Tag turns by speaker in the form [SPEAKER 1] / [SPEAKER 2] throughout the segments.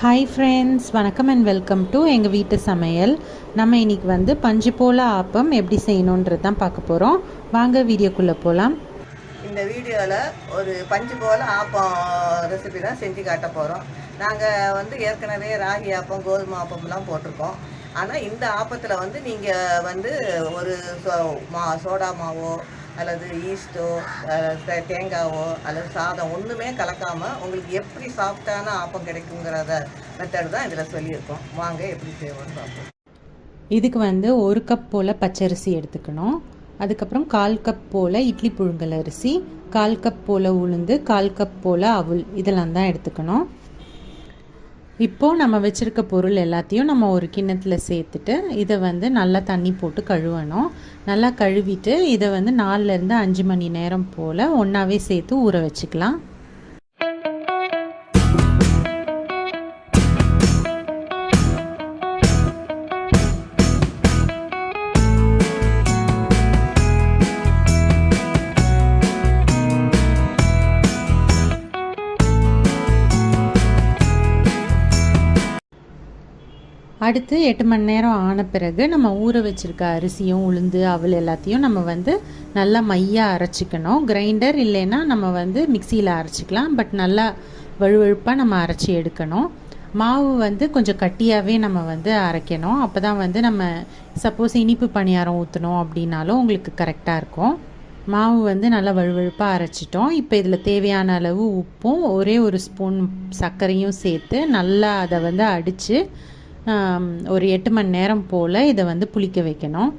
[SPEAKER 1] Hi friends, வணக்கம் and welcome to எங்கள் வீட்டு சமையல். நம்ம இன்றைக்கி வந்து பஞ்சு போல ஆப்பம் எப்படி செய்யணுன்றது தான் பார்க்க போகிறோம். வாங்க வீடியோக்குள்ளே போகலாம்.
[SPEAKER 2] இந்த வீடியோவில் ஒரு பஞ்சு போல ஆப்பம் ரெசிபி தான் செஞ்சு காட்ட போகிறோம். நாங்கள் வந்து ஏற்கனவே ராகி ஆப்பம், கோதுமை ஆப்பம்லாம் போட்டிருக்கோம். ஆனால் இந்த ஆப்பத்தில் வந்து நீங்கள் வந்து ஒரு சோடா மாவோ அல்லது ஈஸ்ட்டோ, தேங்காவோ அல்லது சாதம் ஒன்றுமே கலக்காமல் உங்களுக்கு எப்படி சாஃப்டான ஆப்பம் கிடைக்குங்கிறத மெத்தட் தான் இதில் சொல்லியிருக்கோம். வாங்க எப்படி செய்வோம்னு பார்ப்போம்.
[SPEAKER 1] இதுக்கு வந்து 1 கப் போல் பச்சரிசி எடுத்துக்கணும். அதுக்கப்புறம் 1/4 கப் போல் இட்லி புழுங்கல் அரிசி, 1/4 கப் போல் உளுந்து, 1/4 கப் போல் அவுல், இதெல்லாம் தான் எடுத்துக்கணும். இப்போது நம்ம வச்சுருக்க பொருள் எல்லாத்தையும் நம்ம ஒரு கிண்ணத்தில் சேர்த்துட்டு இதை வந்து நல்லா தண்ணி போட்டு கழுவணும். நல்லா கழுவிட்டு இதை வந்து 4லேருந்து 5 மணி நேரம் போல் ஒன்றாவே சேர்த்து ஊற வச்சுக்கலாம். அடுத்து 8 மணி நேரம் ஆன பிறகு நம்ம ஊற வச்சுருக்க அரிசியும் உளுந்து அவல் எல்லாத்தையும் நம்ம வந்து நல்லா மையாக அரைச்சிக்கணும். கிரைண்டர் இல்லைன்னா நம்ம வந்து மிக்சியில் அரைச்சிக்கலாம். பட் நல்லா வழுவழுப்பாக நம்ம அரைச்சி எடுக்கணும். மாவு வந்து கொஞ்சம் கட்டியாகவே நம்ம வந்து அரைக்கணும். அப்போ தான் வந்து நம்ம சப்போஸ் இனிப்பு பணியாரம் ஊற்றணும் அப்படின்னாலும் உங்களுக்கு கரெக்டாக இருக்கும். மாவு வந்து நல்லா வழுவழுப்பாக அரைச்சிட்டோம். இப்போ இதில் தேவையான அளவு உப்பும் ஒரே ஒரு ஸ்பூன் சர்க்கரையும் சேர்த்து நல்லா அதை வந்து அடித்து ஒரு 8 மணி நேரம் போல் இதை வந்து புளிக்க வைக்கணும்.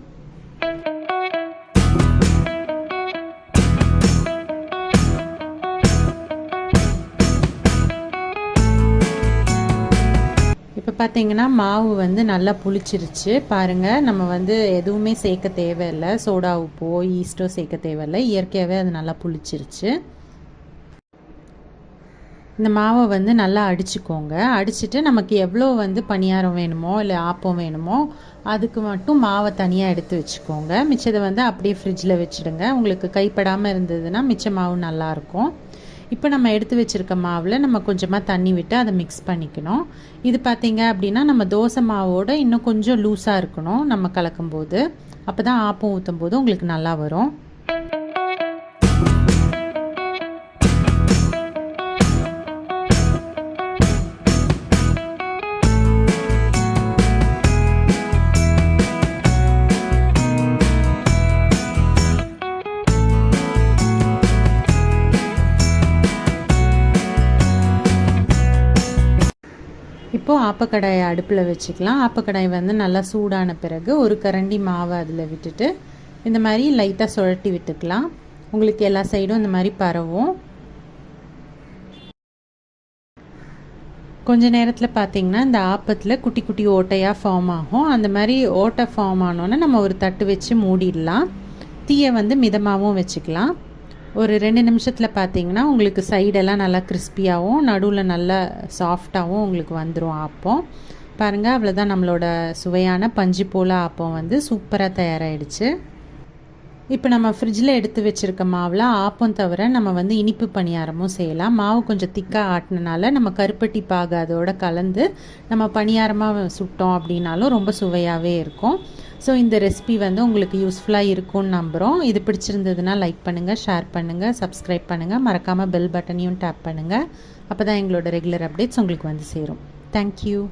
[SPEAKER 1] இப்போ பார்த்தீங்கன்னா மாவு வந்து நல்லா புளிச்சிருச்சு பாருங்கள். நம்ம வந்து எதுவுமே சேர்க்க தேவையில்லை, சோடா உப்போ ஈஸ்ட்டோ சேர்க்க தேவையில்லை, இயற்கையாகவே அது நல்லா புளிச்சிருச்சு. இந்த மாவை வந்து நல்லா அடிச்சுக்கோங்க. அடிச்சுட்டு நமக்கு எவ்வளோ வந்து பணியாரம் வேணுமோ இல்லை ஆப்பம் வேணுமோ அதுக்கு மட்டும் மாவை தனியாக எடுத்து வச்சுக்கோங்க. மிச்சத்தை வந்து அப்படியே ஃப்ரிட்ஜில் வச்சுடுங்க. உங்களுக்கு கைப்படாமல் இருந்ததுன்னா மிச்ச மாவு நல்லாயிருக்கும். இப்போ நம்ம எடுத்து வச்சுருக்க மாவில் நம்ம கொஞ்சமாக தண்ணி விட்டு அதை மிக்ஸ் பண்ணிக்கணும். இது பார்த்திங்க அப்படின்னா நம்ம தோசை மாவோட இன்னும் கொஞ்சம் லூஸாக இருக்கணும் நம்ம கலக்கும்போது. அப்போ தான் ஆப்பம் ஊற்றும் போது உங்களுக்கு நல்லா வரும். இப்போது ஆப்பக்கடாயை அடுப்பில் வச்சுக்கலாம். ஆப்பக்கடாய் வந்து நல்லா சூடான பிறகு ஒரு கரண்டி மாவை அதில் விட்டுட்டு இந்த மாதிரி லைட்டாக சுழட்டி விட்டுக்கலாம். உங்களுக்கு எல்லா சைடும் இந்த மாதிரி பரவும். கொஞ்ச நேரத்தில் பார்த்திங்கன்னா இந்த ஆப்பத்தில் குட்டி குட்டி ஓட்டையாக ஃபார்ம் ஆகும். அந்த மாதிரி ஓட்டை ஃபார்ம் ஆனோன்னே நம்ம ஒரு தட்டு வச்சு மூடிடலாம். தீயை வந்து மிதமாகவும் வச்சுக்கலாம். ஒரு 2 நிமிஷத்தில் பார்த்தீங்கன்னா உங்களுக்கு சைடெல்லாம் நல்லா கிறிஸ்பியாகவும் நடுவில் நல்லா சாஃப்டாகவும் உங்களுக்கு வந்துடும் ஆப்பம். பாருங்கள், அவ்வளோதான் நம்மளோட சுவையான பஞ்சு போல ஆப்பம் வந்து சூப்பராக தயாராகிடுச்சு. இப்போ நம்ம ஃப்ரிட்ஜில் எடுத்து வச்சுருக்க மாவில் ஆப்பம் தவிர நம்ம வந்து இனிப்பு பணியாரமும் செய்யலாம். மாவு கொஞ்சம் திக்காக ஆட்டினால நம்ம கருப்பட்டி பாகு அதோட கலந்து நம்ம பணியாரமாக சுட்டோம் அப்படின்னாலும் ரொம்ப சுவையாகவே இருக்கும். ஸோ இந்த ரெசிபி வந்து உங்களுக்கு யூஸ்ஃபுல்லாக இருக்கும்னு நம்புகிறோம். இது பிடிச்சிருந்ததுன்னா லைக் பண்ணுங்கள், ஷேர் பண்ணுங்கள், சப்ஸ்கிரைப் பண்ணுங்கள். மறக்காமல் பெல் பட்டனையும் டேப் பண்ணுங்கள். அப்போ தான் எங்களோட ரெகுலர் அப்டேட்ஸ் உங்களுக்கு வந்து சேரும். தேங்க்யூ.